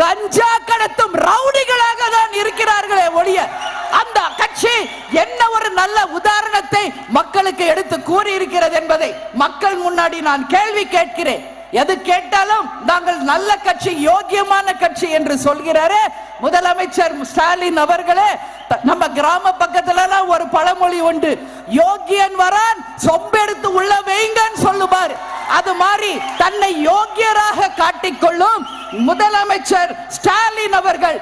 கஞ்சா கடத்தும் ரவுடிகளாக தான் இருக்கிறார்களே ஒழிய அந்த கட்சி என்ன ஒரு நல்ல உதாரணத்தை மக்களுக்கு எடுத்து கூறி இருக்கிறது என்பதை மக்கள் முன்னாடி நான் கேள்வி கேட்கிறேன். எது கேட்டாலும் நாங்கள் நல்ல கட்சி, யோகியமான கட்சி என்று சொல்கிறாரே முதலமைச்சர் ஸ்டாலின் அவர்களே. நம்ம கிராம பக்கத்துல ஒரு பழமொழி உண்டு, யோகியன் வரான் சொம்பெடுத்து உள்ள வைங்கன்னு சொல்லுவார். அது மாதிரி தன்னை யோகியராக காட்டிக்கொள்ளும் முதலமைச்சர் ஸ்டாலின் அவர்கள்.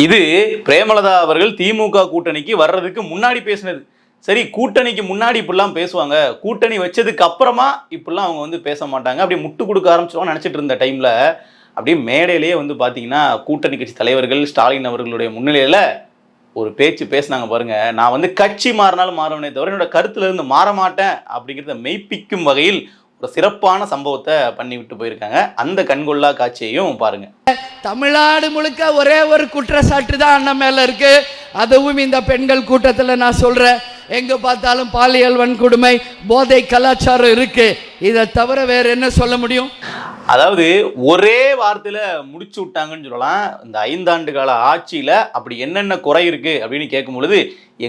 இது பிரேமலதா அவர்கள் திமுக கூட்டணிக்கு வர்றதுக்கு முன்னாடி பேசினது. சரி, கூட்டணிக்கு முன்னாடி இப்படிலாம் பேசுவாங்க, கூட்டணி வச்சதுக்கு அப்புறமா இப்படிலாம் அவங்க வந்து பேச மாட்டாங்க, அப்படியே முட்டு கொடுக்க ஆரம்பிச்சிருவாங்க நினச்சிட்டு இருந்த டைமில் அப்படியே மேடையிலேயே வந்து பார்த்தீங்கன்னா கூட்டணி கட்சி தலைவர்கள் ஸ்டாலின் அவர்களுடைய முன்னிலையில் ஒரு பேச்சு பேசினாங்க பாருங்க. நான் வந்து கட்சி மாறினாலும் மாறுவனே தவிர என்னோட கருத்துல இருந்து மாற மாட்டேன் அப்படிங்கிறத மெய்ப்பிக்கும் வகையில் ஒரு சிறப்பான சம்பவத்தை பண்ணி விட்டு போயிருக்காங்க. அந்த கண்கொள்ளா காட்சியையும் பாருங்க. தமிழ்நாடு முழுக்க ஒரே ஒரு குற்றச்சாட்டு தான் அண்ணன் மேல இருக்கு. அதுவும் இந்த பெண்கள் கூட்டத்தில் நான் சொல்றேன், எங்க பார்த்தாலும் பாலியல் வன்கொடுமை, போதை கலாச்சாரம் இருக்கு. இதை தவிர வேற என்ன சொல்ல முடியும்? அதாவது ஒரே வார்த்தையில முடிச்சு விட்டாங்கன்னு சொல்லலாம். இந்த 5 ஆண்டு கால ஆட்சியில அப்படி என்னென்ன குறை இருக்கு அப்படின்னு கேட்கும் பொழுது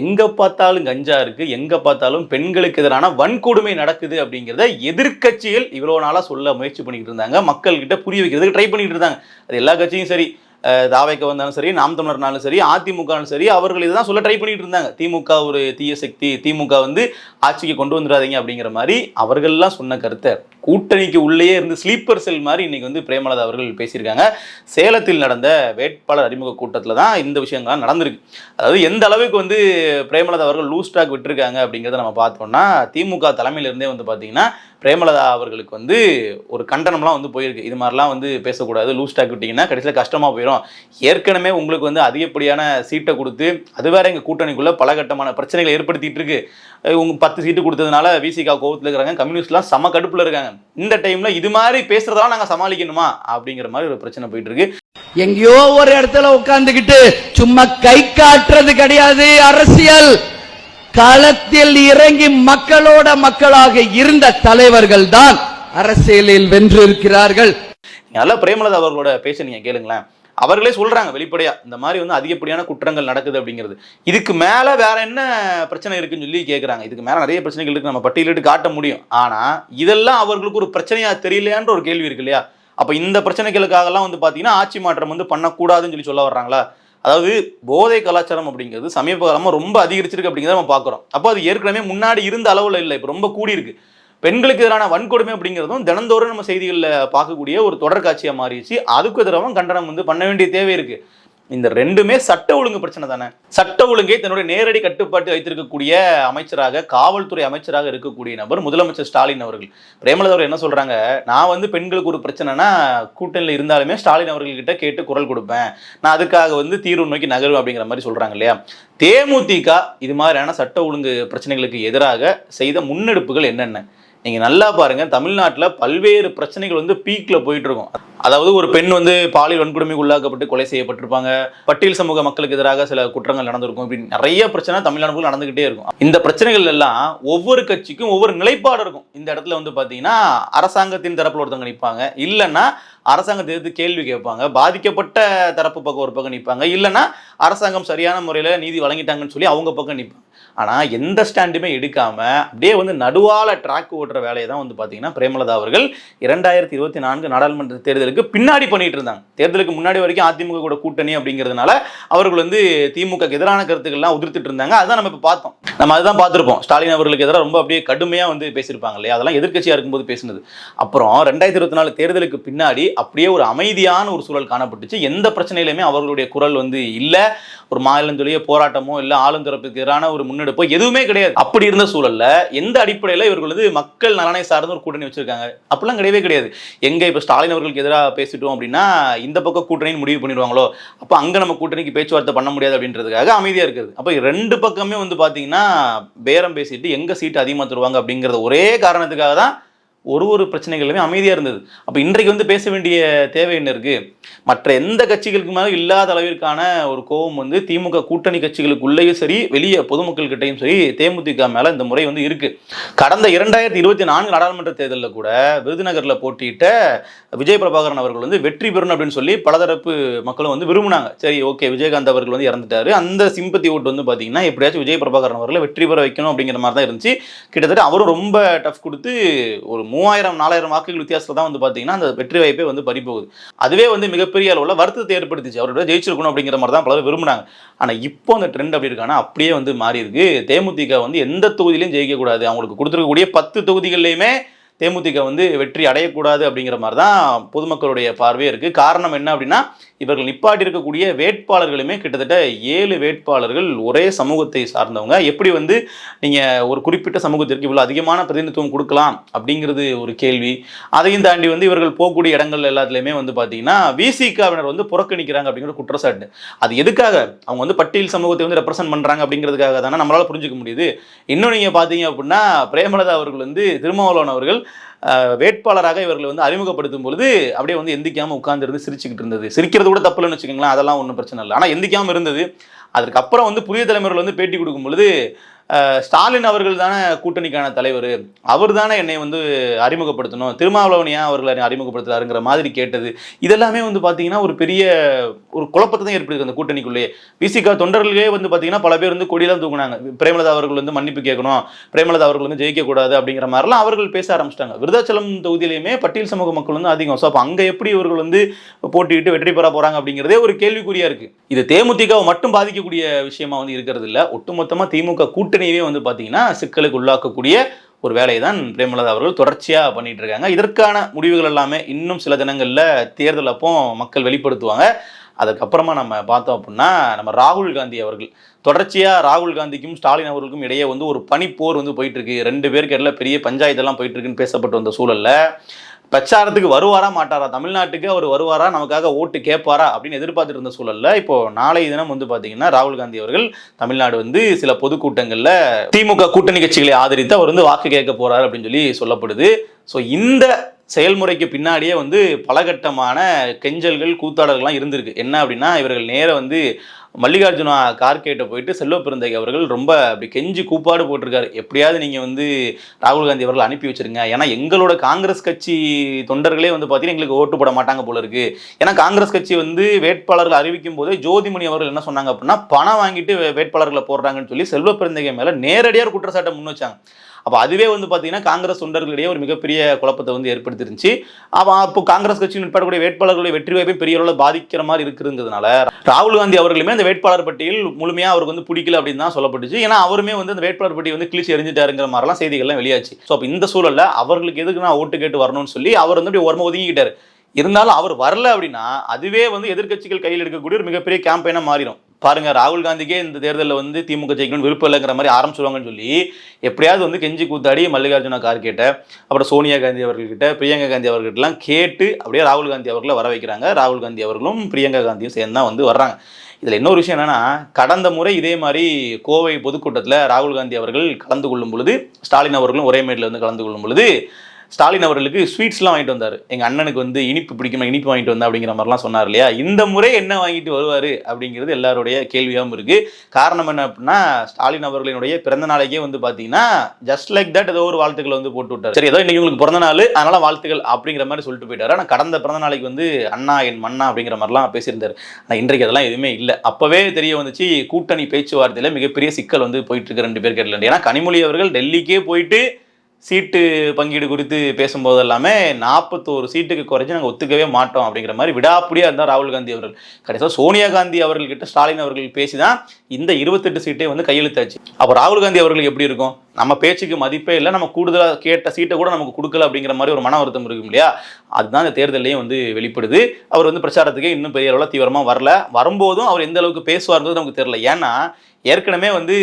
எங்க பார்த்தாலும் கஞ்சா இருக்கு, எங்க பார்த்தாலும் பெண்களுக்கு எதிரான வன்கொடுமை நடக்குது அப்படிங்கிறத எதிர்கட்சிகள் இவ்வளவு நாளா சொல்ல முயற்சி பண்ணிக்கிட்டு இருந்தாங்க, மக்கள் கிட்ட புரிய வைக்கிறதுக்கு ட்ரை பண்ணிட்டு இருந்தாங்க. அது எல்லா கட்சியும் சரி, தாவைக்கு வந்தாலும் சரி, நாம் தமிழர்னாலும் சரி, அதிமுகனாலும் சரி, அவர்கள் இதுதான் சொல்ல ட்ரை பண்ணிட்டு இருந்தாங்க. திமுக ஒரு தீய சக்தி, திமுக வந்து ஆட்சிக்கு கொண்டு வந்துடாதீங்க அப்படிங்கிற மாதிரி அவர்கள்லாம் சொன்ன கருத்தை கூட்டணிக்கு உள்ளேயே இருந்து ஸ்லீப்பர் செல் மாதிரி இன்னைக்கு வந்து பிரேமலதா அவர்கள் பேசியிருக்காங்க. சேலத்தில் நடந்த வேட்பாளர் அறிமுக கூட்டத்தில் தான் இந்த விஷயங்கள்லாம் நடந்திருக்கு. அதாவது எந்த அளவுக்கு வந்து பிரேமலதா அவர்கள் லூஸ் டாக் விட்டுருக்காங்க அப்படிங்கிறத நம்ம பார்த்தோம்னா, திமுக தலைமையிலிருந்தே வந்து பார்த்தீங்கன்னா பிரேமலதா அவர்களுக்கு வந்து ஒரு கண்டனம்லாம் வந்து போயிருக்கு. இது மாதிரிலாம் வந்து பேசக்கூடாது, லூஸ் டாக் விட்டிங்கன்னா கடைசியில் கஷ்டமாக போயிடும். ஏற்கனவே உங்களுக்கு வந்து அதிகப்படியான சீட்டை கொடுத்து அது வேற எங்கள் கூட்டணிக்குள்ளே பல கட்டமான பிரச்சனைகளை ஏற்படுத்திட்டு இருக்கு. உங்க 10 சீட்டு கொடுத்ததுனால விசிகா கோவத்தில் இருக்கிறாங்க, கம்யூனிஸ்ட்லாம் சம கடுப்பில் இருக்காங்க. இந்த டைமில் இது மாதிரி பேசுறதெல்லாம் நாங்கள் சமாளிக்கணுமா அப்படிங்கிற மாதிரி ஒரு பிரச்சனை போயிட்டு இருக்கு. எங்கேயோ ஒரு இடத்துல உட்கார்ந்துகிட்டு சும்மா கை காட்டுறது கிடையாது அரசியல். களத்தில் இறங்கி மக்களோட மக்களாக இருந்த தலைவர்கள் தான் அரசியலில் வென்று இருக்கிறார்கள். நல்லா பிரேமலதா அவர்களோட பேச நீங்க கேளுங்களேன். அவர்களே சொல்றாங்க வெளிப்படையா, இந்த மாதிரி வந்து அதிகப்படியான குற்றங்கள் நடக்குது அப்படிங்கிறது. இதுக்கு மேல வேற என்ன பிரச்சனை இருக்குன்னு சொல்லி கேட்கறாங்க. இதுக்கு மேல நிறைய பிரச்சனைகள் இருக்கு, நம்ம பட்டியலிட்டு காட்ட முடியும். ஆனா இதெல்லாம் அவர்களுக்கு ஒரு பிரச்சனையா தெரியலையான்ற ஒரு கேள்வி இருக்கு இல்லையா? அப்ப இந்த பிரச்சனைகளுக்காகலாம் வந்து பாத்தீங்கன்னா ஆட்சி மாற்றம் வந்து பண்ணக்கூடாதுன்னு சொல்லி சொல்ல வர்றாங்களா? அதாவது போதை கலாச்சாரம் அப்படிங்கிறது சமீப காலமாக ரொம்ப அதிகரிச்சிருக்கு அப்படிங்கிறத நம்ம பார்க்குறோம். அப்போ அது ஏற்கனவே முன்னாடி இருந்த அளவில் இல்லை, இப்போ ரொம்ப கூடி இருக்கு. பெண்களுக்கு எதிரான வன்கொடுமை அப்படிங்கிறதும் தினந்தோறும் நம்ம செய்திகளில் பார்க்கக்கூடிய ஒரு தொடர் காட்சியாக மாறிடுச்சு. அதுக்கு எதிராக கண்டனம் வந்து பண்ண வேண்டிய தேவை இருக்கு. இந்த ரெண்டுமே சட்ட ஒழுங்கு பிரச்சனை தானே. சட்ட ஒழுங்கை தன்னுடைய நேரடி கட்டுப்பாட்டு வைத்திருக்கக்கூடிய அமைச்சராக, காவல்துறை அமைச்சராக இருக்கக்கூடிய நபர் முதலமைச்சர் ஸ்டாலின் அவர்கள். பிரேமலதா அவர் என்ன சொல்றாங்க, நான் வந்து பெண்களுக்கு ஒரு பிரச்சனைனா கூட்டணியில் இருந்தாலுமே ஸ்டாலின் அவர்கள்கிட்ட கேட்டு குரல் கொடுப்பேன், நான் அதுக்காக வந்து தீர்வு நோக்கி நகரும் அப்படிங்கிற மாதிரி சொல்றாங்க இல்லையா? தேமுதிக இது மாதிரியான சட்ட ஒழுங்கு பிரச்சனைகளுக்கு எதிராக செய்த முன்னெடுப்புகள் என்னென்ன நீங்க நல்லா பாருங்க. தமிழ்நாட்டில் பல்வேறு பிரச்சனைகள் வந்து பீக்ல போயிட்டு இருக்கும். அதாவது ஒரு பெண் வந்து பாலியல் வன்கொடுமைக்கு உள்ளாக்கப்பட்டு கொலை செய்யப்பட்டிருப்பாங்க, பட்டியல் சமூக மக்களுக்கு எதிராக சில குற்றங்கள் நடந்திருக்கும், இப்படி நிறைய பிரச்சனை தமிழ்நாடு நடந்துகிட்டே இருக்கும். இந்த பிரச்சனைகள் எல்லாம் ஒவ்வொரு கட்சிக்கும் ஒவ்வொரு நிலைப்பாடு இருக்கும். இந்த இடத்துல வந்து பாத்தீங்கன்னா அரசாங்கத்தின் தரப்புல ஒருத்தவங்க நிற்பாங்க, இல்லைன்னா அரசாங்கத்தை எதிர்த்து கேள்வி கேட்பாங்க, பாதிக்கப்பட்ட தரப்பு பக்கம் ஒரு பக்கம் நிற்பாங்க, இல்லைன்னா அரசாங்கம் சரியான முறையில் நீதி வழங்கிட்டாங்கன்னு சொல்லி அவங்க பக்கம் நிற்பாங்க. ஆனால் எந்த ஸ்டாண்டுமே எடுக்காம அப்படியே வந்து நடுவால ட்ராக் ஓட்டுற வேலையை தான் வந்து பார்த்தீங்கன்னா பிரேமலதா அவர்கள் 2024 நாடாளுமன்ற தேர்தலுக்கு பின்னாடி பண்ணிட்டு இருந்தாங்க. தேர்தலுக்கு முன்னாடி வரைக்கும் அதிமுக கூட கூட்டணி அப்படிங்கிறதுனால அவர்கள் வந்து திமுக எதிரான கருத்துக்கள்லாம் உதிர்த்துட்டு இருந்தாங்க. அதுதான் நம்ம இப்போ பார்த்தோம். நம்ம அதுதான் பார்த்துருப்போம். ஸ்டாலின் அவர்களுக்கு எதிராக ரொம்ப அப்படியே கடுமையாக வந்து பேசியிருப்பாங்க இல்லையா? அதெல்லாம் எதிர்க்கட்சியாக இருக்கும்போது பேசினது. அப்புறம் 2024 தேர்தலுக்கு பின்னாடி அப்படியே ஒரு அமைதியான ஒரு சூழல் காணப்பட்டுச்சு. எந்த பிரச்சனையிலுமே அவர்களுடைய குரல் வந்து இல்லை, ஒரு மாநிலந்தொழிய போராட்டமோ இல்லை ஆளுந்தரப்புக்கு எதிரான ஒரு முன்னெடுப்போ எதுவுமே கிடையாது. அப்படி இருந்த சூழல்ல எந்த அடிப்படையில் இவர்கள் வந்து மக்கள் நலனை சார்ந்த ஒரு கூட்டணி வச்சிருக்காங்க? அப்படிலாம் கிடையவே கிடையாது. எங்க இப்ப ஸ்டாலின் அவர்களுக்கு எதிராக பேசிட்டோம் அப்படின்னா இந்த பக்கம் கூட்டணின்னு முடிவு பண்ணிடுவாங்களோ, அப்போ அங்க நம்ம கூட்டணிக்கு பேச்சுவார்த்தை பண்ண முடியாது அப்படின்றதுக்காக அமைதியா இருக்குது. அப்போ 2 பக்கமே வந்து பாத்தீங்கன்னா பேரம் பேசிட்டு எங்க சீட்டு அதிகமாக தருவாங்க அப்படிங்கிறத ஒரே காரணத்துக்காக தான் ஒரு பிரச்சனைகளுமே அமைதியாக இருந்தது. அப்போ இன்றைக்கு வந்து பேச வேண்டிய தேவை என்ன இருக்கு? மற்ற எந்த கட்சிகளுக்கு மேலும் இல்லாத அளவிற்கான ஒரு கோபம் வந்து திமுக கூட்டணி கட்சிகளுக்குள்ளேயும் சரி, வெளியே பொதுமக்கள்கிட்டையும் சரி, தேமுதிக மேல இந்த முறை வந்து இருக்கு. கடந்த 2024 நாடாளுமன்ற தேர்தலில் கூட விருதுநகர்ல போட்டியிட்ட விஜய் பிரபாகரன் அவர்கள் வந்து வெற்றி பெறணும் அப்படின்னு சொல்லி பலதரப்பு மக்களும் வந்து விரும்பினாங்க. சரி, ஓகே, விஜயகாந்த் அவர்கள் வந்து இறந்துட்டாரு, அந்த சிம்பத்தி ஓட்டு வந்து பாத்தீங்கன்னா எப்படியாச்சும் விஜய் பிரபாகரன் அவர்களை வெற்றி பெற வைக்கணும் அப்படிங்கிற மாதிரி தான் இருந்துச்சு. கிட்டத்தட்ட அவரும் ரொம்ப டஃப் கொடுத்து ஒரு 3000-4000 வாக்குகள் வித்தியாசத்தில் தான் வந்து பாத்தீங்கன்னா அந்த வெற்றி வாய்ப்பே வந்து பறிபோகுது. அதுவே வந்து மிகப்பெரிய அளவில் வருத்தத்தை ஏற்படுத்திச்சு. அவரோட ஜெயிச்சிருக்கணும் அப்படிங்கிற மாதிரி தான் பலர் விரும்பினாங்க. ஆனா இப்போ அந்த ட்ரெண்ட் அப்படி இருக்கானா அப்படியே வந்து மாறி இருக்கு. தேமுதிக வந்து எந்த தொகுதியிலையும் ஜெயிக்க கூடாது, அவங்களுக்கு கொடுத்துருக்கக்கூடிய 10 தொகுதிகள்லையுமே தேமுதிக வந்து வெற்றி அடையக்கூடாது அப்படிங்கிற மாதிரி தான் பொதுமக்களுடைய பார்வையே இருக்கு. காரணம் என்ன அப்படின்னா, இவர்கள் நிப்பாட்டி இருக்கக்கூடிய வேட்பாளர்களுமே கிட்டத்தட்ட 7 வேட்பாளர்கள் ஒரே சமூகத்தை சார்ந்தவங்க. எப்படி வந்து நீங்க ஒரு குறிப்பிட்ட சமூகத்திற்கு இவ்வளவு அதிகமான பிரதிநிதித்துவம் கொடுக்கலாம் அப்படிங்கிறது ஒரு கேள்வி. அதையும் தாண்டி வந்து இவர்கள் போகக்கூடிய இடங்கள் எல்லாத்துலயுமே வந்து பாத்தீங்கன்னா விசிகாவினர் வந்து புறக்கணிக்கிறாங்க அப்படிங்கிற குற்றச்சாட்டு. அது எதுக்காக? அவங்க வந்து பட்டியல் சமூகத்தை வந்து ரெப்ரசென்ட் பண்றாங்க அப்படிங்கிறதுக்காக தானே நம்மளால புரிஞ்சுக்க முடியுது. இன்னும் நீங்க பாத்தீங்க அப்படின்னா பிரேமலதா அவர்கள் வந்து திருமாவளவன் அவர்கள் வேட்பாளராக இவர்கள் வந்து அறிமுகப்படுத்தும் பொழுது அப்படியே வந்து எந்திக்காம உட்கார்ந்து சிரிச்சுக்கிட்டு இருந்தது. சிரிக்கிறது கூட தப்புலன்னு வச்சுக்கோங்களேன், அதெல்லாம் ஒன்றும் பிரச்சனை இல்லை. ஆனால் எந்திக்காம இருந்தது. அதுக்கப்புறம் வந்து புதிய தலைமுறைகள் வந்து பேட்டி கொடுக்கும் பொழுது ஸ்டாலின் அவர்கள் தானே கூட்டணிக்கான தலைவர், அவர் தானே என்னை வந்து அறிமுகப்படுத்தணும், திருமாவளவன் ஏன் அவர்களை அறிமுகப்படுத்துறாருங்கிற மாதிரி கேட்டது. இதெல்லாமே வந்து பார்த்தீங்கன்னா ஒரு பெரிய ஒரு குழப்பத்தை தான் ஏற்படுது அந்த கூட்டணிக்குள்ளேயே. விசிகா தொண்டர்களே வந்து பார்த்தீங்கன்னா பல பேர் வந்து கொடியெல்லாம் தூக்குனாங்க. பிரேமலதா அவர்கள் வந்து மன்னிப்பு கேட்கணும், பிரேமலதா அவர்கள் வந்து ஜெயிக்கக்கூடாது அப்படிங்கிற மாதிரிலாம் அவர்கள் பேச ஆரம்பிச்சிட்டாங்க. விருதாச்சலம் தொகுதியிலையுமே பட்டியல் சமூக மக்கள் வந்து அதிகம். ஸோ அப்போ அங்கே எப்படி இவர்கள் வந்து போட்டியிட்டு வெற்றி பெற போறாங்க அப்படிங்கிறதே ஒரு கேள்விக்குறியா இருக்கு. இது தேமுதிகவை மட்டும் பாதிக்கக்கூடிய விஷயமா வந்து இருக்கிறது இல்லை. ஒட்டுமொத்தமாக திமுக கூட்டணியவே வந்து பார்த்தீங்கன்னா சிக்கலுக்கு உள்ளாக்கக்கூடிய ஒரு வேலையை தான் பிரேமலதா அவர்கள் தொடர்ச்சியாக பண்ணிட்டு இருக்காங்க. இதற்கான முடிவுகள் எல்லாமே இன்னும் சில தினங்களில் தேர்தல் அப்போ மக்கள் வெளிப்படுத்துவாங்க. அதுக்கப்புறமா நம்ம பார்த்தோம் அப்படின்னா நம்ம ராகுல் காந்தி அவர்கள் தொடர்ச்சியாக ராகுல் காந்திக்கும் ஸ்டாலின் அவர்களுக்கும் இடையே வந்து ஒரு பனிப்போர் வந்து போயிட்டு இருக்கு. 2 பேருக்கு இடையில பெரிய பஞ்சாயத்தெல்லாம் போயிட்டு இருக்குன்னு பேசப்பட்டு வந்த சூழல்ல பிரச்சாரத்துக்கு வருவாரா மாட்டாரா, தமிழ்நாட்டுக்கு அவர் வருவாரா, நமக்காக ஓட்டு கேட்பாரா அப்படின்னு எதிர்பார்த்துட்டு இருந்த சூழல்ல இப்போ நாளைய தினம் வந்து பாத்தீங்கன்னா ராகுல் காந்தி அவர்கள் தமிழ்நாடு வந்து சில பொதுக்கூட்டங்கள்ல திமுக கூட்டணி கட்சிகளை ஆதரித்து அவர் வந்து வாக்கு கேட்க போறாரு அப்படின்னு சொல்லி சொல்லப்படுது. ஸோ இந்த செயல்முறைக்கு பின்னாடியே வந்து பலகட்டமான கெஞ்சல்கள் கூத்தாடல்கள்லாம் இருந்திருக்கு. என்ன அப்படின்னா, இவர்கள் நேர வந்து மல்லிகார்ஜுனா கார்கேட்ட போயிட்டு செல்வ பெருந்தகை அவர்கள் ரொம்ப அப்படி கெஞ்சி கூப்பாடு போட்டிருக்காரு. எப்படியாவது நீங்கள் வந்து ராகுல் காந்தி அவர்கள் அனுப்பி வச்சிருங்க, ஏன்னா எங்களோட காங்கிரஸ் கட்சி தொண்டர்களே வந்து பார்த்தீங்கன்னா எங்களுக்கு ஓட்டு போட மாட்டாங்க போல இருக்கு. ஏன்னா காங்கிரஸ் கட்சி வந்து வேட்பாளர்கள் அறிவிக்கும் போதே ஜோதிமணி அவர்கள் என்ன சொன்னாங்க அப்படின்னா, பணம் வாங்கிட்டு வேட்பாளர்களை போடுறாங்கன்னு சொல்லி செல்வ பெருந்தகை மேலே நேரடியாக குற்றச்சாட்டை முன் வச்சாங்க. அப்போ அதுவே வந்து பார்த்தீங்கன்னா காங்கிரஸ் தொண்டர்களிடையே ஒரு மிகப்பெரிய குழப்பத்தை வந்து ஏற்படுத்திருந்துச்சு. அப்போ காங்கிரஸ் கட்சியின் உட்படக்கூடிய வேட்பாளர்களுடைய வெற்றி வாய்ப்பை பெரிய அளவில் பாதிக்கிற மாதிரி இருக்குங்கிறதுனால ராகுல் காந்தி அவர்களுமே அந்த வேட்பாளர் பட்டியல் முழுமையாக அவருக்கு வந்து பிடிக்கல அப்படின்னு தான் சொல்லப்பட்டுச்சு. ஏன்னா அவருமே வந்து அந்த வேட்பாளர் பட்டியல் வந்து கிழிச்சு எரிஞ்சிட்டாருங்கிற மாதிரிலாம் செய்திகள்லாம் வெளியாச்சு. ஸோ அப்போ இந்த சூழலில் அவர்களுக்கு எதுக்கு நான் ஓட்டு கேட்டு வரணும்னு சொல்லி அவர் வந்து அப்படி ஓரமாக ஒதுங்கிக்கிட்டாரு. இருந்தாலும் அவர் வரல அப்படின்னா அதுவே வந்து எதிர்க்கட்சிகள் கையில் எடுக்கக்கூடிய ஒரு மிகப்பெரிய கேம்பெயினாக மாறிடும். பாருங்க, ராகுல் காந்திக்கே இந்த தேர்தலில் வந்து திமுக ஜெயிக்கணும் விருப்பம் இல்லைங்கிற மாதிரி ஆரம்பிச்சுடுவாங்கன்னு சொல்லி எப்படியாவது வந்து கெஞ்சி கூத்தாடி மல்லிகார்ஜுனா கார்கேட்ட, அப்புறம் சோனியா காந்தி அவர்கள்கிட்ட, பிரியங்கா காந்தி அவர்கிட்டலாம் கேட்டு அப்படியே ராகுல் காந்தி அவர்களை வர வைக்கிறாங்க. ராகுல் காந்தி அவர்களும் பிரியங்கா காந்தியும் சேர்ந்து தான் வந்து வர்றாங்க. இதில் இன்னொரு விஷயம் என்னன்னா, கடந்த முறை இதே மாதிரி கோவை பொதுக்கூட்டத்தில் ராகுல் காந்தி அவர்கள் கலந்து கொள்ளும் பொழுது ஸ்டாலின் அவர்களும் ஒரே மேடையில் வந்து கலந்து கொள்ளும் பொழுது ஸ்டாலின் அவர்களுக்கு ஸ்வீட்ஸ்லாம் வாங்கிட்டு வந்தார். எங்கள் அண்ணனுக்கு வந்து இனிப்பு பிடிக்குமா, இனிப்பு வாங்கிட்டு வந்தா அப்படிங்கிற மாதிரிலாம் சொன்னார் இல்லையா. இந்த முறை என்ன வாங்கிட்டு வருவார் அப்படிங்கிறது எல்லாருடைய கேள்வியாகவும் இருக்குது. காரணம் என்ன அப்படின்னா, ஸ்டாலின் அவர்களினுடைய பிறந்த நாளைக்கே வந்து பார்த்தீங்கன்னா ஜஸ்ட் லைக் தட் ஏதோ ஒரு வாழ்த்துக்கள் வந்து போட்டு விட்டார். சரி, ஏதோ இன்னைக்கு உங்களுக்கு பிறந்த நாள் அதனால வாழ்த்துக்கள் அப்படிங்கிற மாதிரி சொல்லிட்டு போயிட்டார். ஆனால் கடந்த பிறந்த நாளைக்கு வந்து அண்ணா என் மண்ணா அப்படிங்கிற மாதிரிலாம் பேசியிருந்தார். ஆனால் இன்றைக்கு அதெல்லாம் எதுவுமே இல்லை. அப்போவே தெரிய வந்துச்சு கூட்டணி பேச்சுவார்த்தையில் மிகப்பெரிய சிக்கல் வந்து போயிட்டு இருக்கு 2 பேர் கேட்கல. ஏன்னா கனிமொழி அவர்கள் டெல்லிக்கே போயிட்டு சீட்டு பங்கீடு குறித்து பேசும்போது எல்லாமே 41 சீட்டுக்கு குறைஞ்சி நாங்கள் ஒத்துக்கவே மாட்டோம் அப்படிங்கிற மாதிரி விடாப்பிடியாக இருந்தால் ராகுல் காந்தி அவர்கள். கடைசியாக சோனியா காந்தி அவர்கள்கிட்ட ஸ்டாலின் அவர்கள் பேசி தான் இந்த 28 சீட்டை வந்து கையெழுத்தாச்சு. அப்போ ராகுல் காந்தி அவர்களுக்கு எப்படி இருக்கும்? நம்ம பேச்சுக்கு மதிப்பே இல்லை, நம்ம கூடுதலாக கேட்ட சீட்டை கூட நமக்கு கொடுக்கல அப்படிங்கிற மாதிரி ஒரு மன வருத்தம் இருக்கும் இல்லையா. அதுதான் இந்த தேர்தலையும் வந்து வெளிப்படுது. அவர் வந்து பிரச்சாரத்துக்கே இன்னும் பெரிய அளவில் தீவிரமாக வரல. வரும்போதும் அவர் எந்த அளவுக்கு பேசுவார்ன்றது நமக்கு தெரியல. ஏன்னா ஏற்கனவே வந்து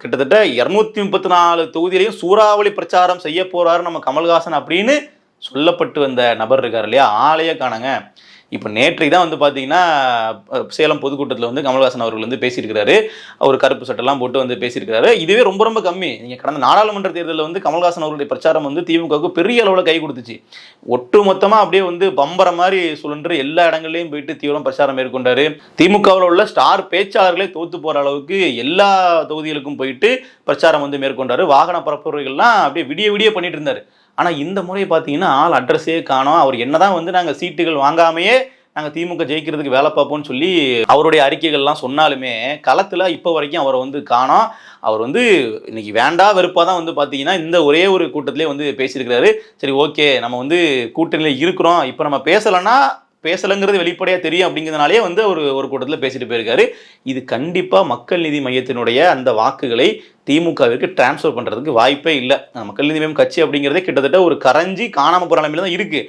கிட்டத்தட்ட 234 தொகுதியிலையும் சூறாவளி பிரச்சாரம் செய்ய போறாரு நம்ம கமல்ஹாசன் அப்படின்னு சொல்லப்பட்டு வந்த நபர் இருக்கார் இல்லையா, ஆளையே காணங்க. இப்போ நேற்றைக்கு தான் வந்து பார்த்தீங்கன்னா சேலம் பொதுக்கூட்டத்தில் வந்து கமல்ஹாசன் அவர்கள் வந்து பேசியிருக்கிறாரு. அவர் கருப்பு சட்டெல்லாம் போட்டு வந்து பேசியிருக்கிறாரு. இதுவே ரொம்ப ரொம்ப கம்மி. நீங்கள் கடந்த நாடாளுமன்ற தேர்தலில் வந்து கமல்ஹாசன் அவர்களுடைய பிரச்சாரம் வந்து திமுகவுக்கு பெரிய அளவில் கை கொடுத்துச்சு. ஒட்டு மொத்தமாக அப்படியே வந்து பம்பர மாதிரி சுழன்று எல்லா இடங்கள்லையும் போயிட்டு தீவிரம் பிரச்சாரம் மேற்கொண்டாரு. திமுகவில் உள்ள ஸ்டார் பேச்சாளர்களே தோத்து போகிற அளவுக்கு எல்லா தொகுதிகளுக்கும் போயிட்டு பிரச்சாரம் வந்து மேற்கொண்டாரு. வாகன பரப்புரைகள்லாம் அப்படியே விடிய விடிய பண்ணிட்டு இருந்தார். ஆனால் இந்த முறை பார்த்தீங்கன்னா ஆள் அட்ரஸே காணோம். அவர் என்னதான் வந்து நாங்கள் சீட்டுகள் வாங்காமையே நாங்கள் திமுக ஜெயிக்கிறதுக்கு வேலை பார்ப்போம்னு சொல்லி அவருடைய அறிக்கைகள்லாம் சொன்னாலுமே களத்தில் இப்போ வரைக்கும் அவரை வந்து காணோம். அவர் வந்து இன்னைக்கு வேண்டா வெறுப்பாக தான் வந்து பார்த்தீங்கன்னா இந்த ஒரே ஒரு கூட்டத்திலே வந்து பேசியிருக்கிறாரு. சரி ஓகே நம்ம வந்து கூட்டணியில் இருக்கிறோம், இப்போ நம்ம பேசலைங்கிறது வெளிப்படையாக தெரியும் அப்படிங்கிறதுனாலே வந்து ஒரு கூட்டத்தில் பேசிட்டு போயிருக்காரு. இது கண்டிப்பாக மக்கள் நீதி மையத்தினுடைய அந்த வாக்குகளை திமுகவிற்கு டிரான்ஸ்ஃபர் பண்ணுறதுக்கு வாய்ப்பே இல்லை. மக்கள் நீதி மையம் கட்சி அப்படிங்கிறதே கிட்டத்தட்ட ஒரு கரைஞ்சி காணாமல் போகிற நிலைமையில தான் இருக்குது.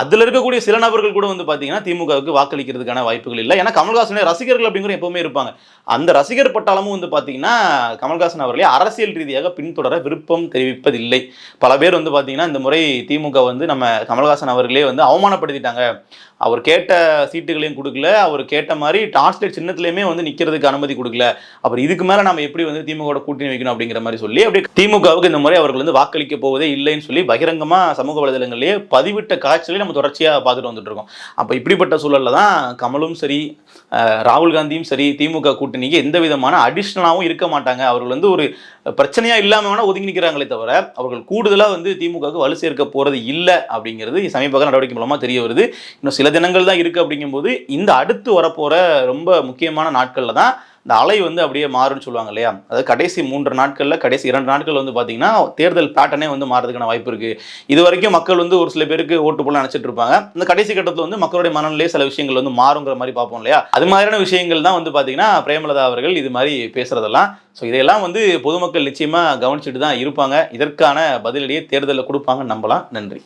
அதில் இருக்கக்கூடிய சில நபர்கள் கூட வந்து பார்த்தீங்கன்னா திமுகவுக்கு வாக்களிக்கிறதுக்கான வாய்ப்புகள் இல்லை. ஏன்னா கமல்ஹாசனுடைய ரசிகர்கள் அப்படிங்கிற எப்பவுமே இருப்பாங்க. அந்த ரசிகர் பட்டாளமும் வந்து பார்த்தீங்கன்னா கமல்ஹாசன் அவர்களே அரசியல் ரீதியாக பின்தொடர விருப்பம் தெரிவிப்பதில்லை. பல பேர் வந்து பார்த்தீங்கன்னா இந்த முறை திமுக வந்து நம்ம கமல்ஹாசன் அவர்களே வந்து அவமானப்படுத்திட்டாங்க, அவர் கேட்ட சீட்டுகளையும் கொடுக்கல, அவர் கேட்ட மாதிரி டார்ச்லைட் சின்னத்திலையுமே வந்து நிற்கிறதுக்கு அனுமதி கொடுக்கல, அப்புறம் இதுக்கு மேலே நம்ம எப்படி வந்து திமுக கூட்டணி வைக்கணும் அப்படிங்கிற மாதிரி சொல்லி அப்படி திமுகவுக்கு இந்த முறை அவர்கள் வந்து வாக்களிக்க போவதே இல்லைன்னு சொல்லி பகிரங்கமாக சமூக வலைதளங்களிலேயே பதிவிட்ட காட்சிகளை நம்ம தொடர்ச்சியாக பார்த்துட்டு வந்துட்டு இருக்கோம். அப்போ இப்படிப்பட்ட சூழலில் தான் கமலும் சரி ராகுல் காந்தியும் சரி திமுக கூட்டணிக்கு எந்த விதமான அடிஷ்னலாகவும் இருக்க மாட்டாங்க. அவர்கள் வந்து ஒரு பிரச்சனையா இல்லாமல் வேணா ஒதுங்கி நிற்கிறாங்களே தவிர அவர்கள் கூடுதலாக வந்து திமுகவுக்கு வலு சேர்க்க போகிறது இல்லை அப்படிங்கிறது சமீப நடவடிக்கை மூலமாக தெரிய வருது. இன்னும் சில தினங்கள் தான் இருக்குது. அப்படிங்கும்போது இந்த அடுத்து வரப்போகிற ரொம்ப முக்கியமான நாட்களில் தான் இந்த அலை வந்து அப்படியே மாறுன்னு சொல்லுவாங்க இல்லையா, அதாவது கடைசி 3 நாட்களில் கடைசி 2 நாட்கள் வந்து பார்த்தீங்கன்னா தேர்தல் பேட்டர்னே வந்து மாறதுக்கான வாய்ப்பு இருக்குது. இது வரைக்கும் மக்கள் வந்து ஒரு சில பேருக்கு ஓட்டு போல நினச்சிட்டு இருப்பாங்க. இந்த கடைசி கட்டத்தில் வந்து மக்களுடைய மனநிலையே சில விஷயங்கள் வந்து மாறுங்கிற மாதிரி பார்ப்போம் இல்லையா. அது மாதிரியான விஷயங்கள் தான் வந்து பார்த்தீங்கன்னா பிரேமலதா அவர்கள் இது மாதிரி பேசுறதெல்லாம். ஸோ இதையெல்லாம் வந்து பொதுமக்கள் நிச்சயமாக கவனிச்சுட்டு தான் இருப்பாங்க. இதற்கான பதிலடியை தேர்தலில் கொடுப்பாங்கன்னு நம்பலாம். நன்றி.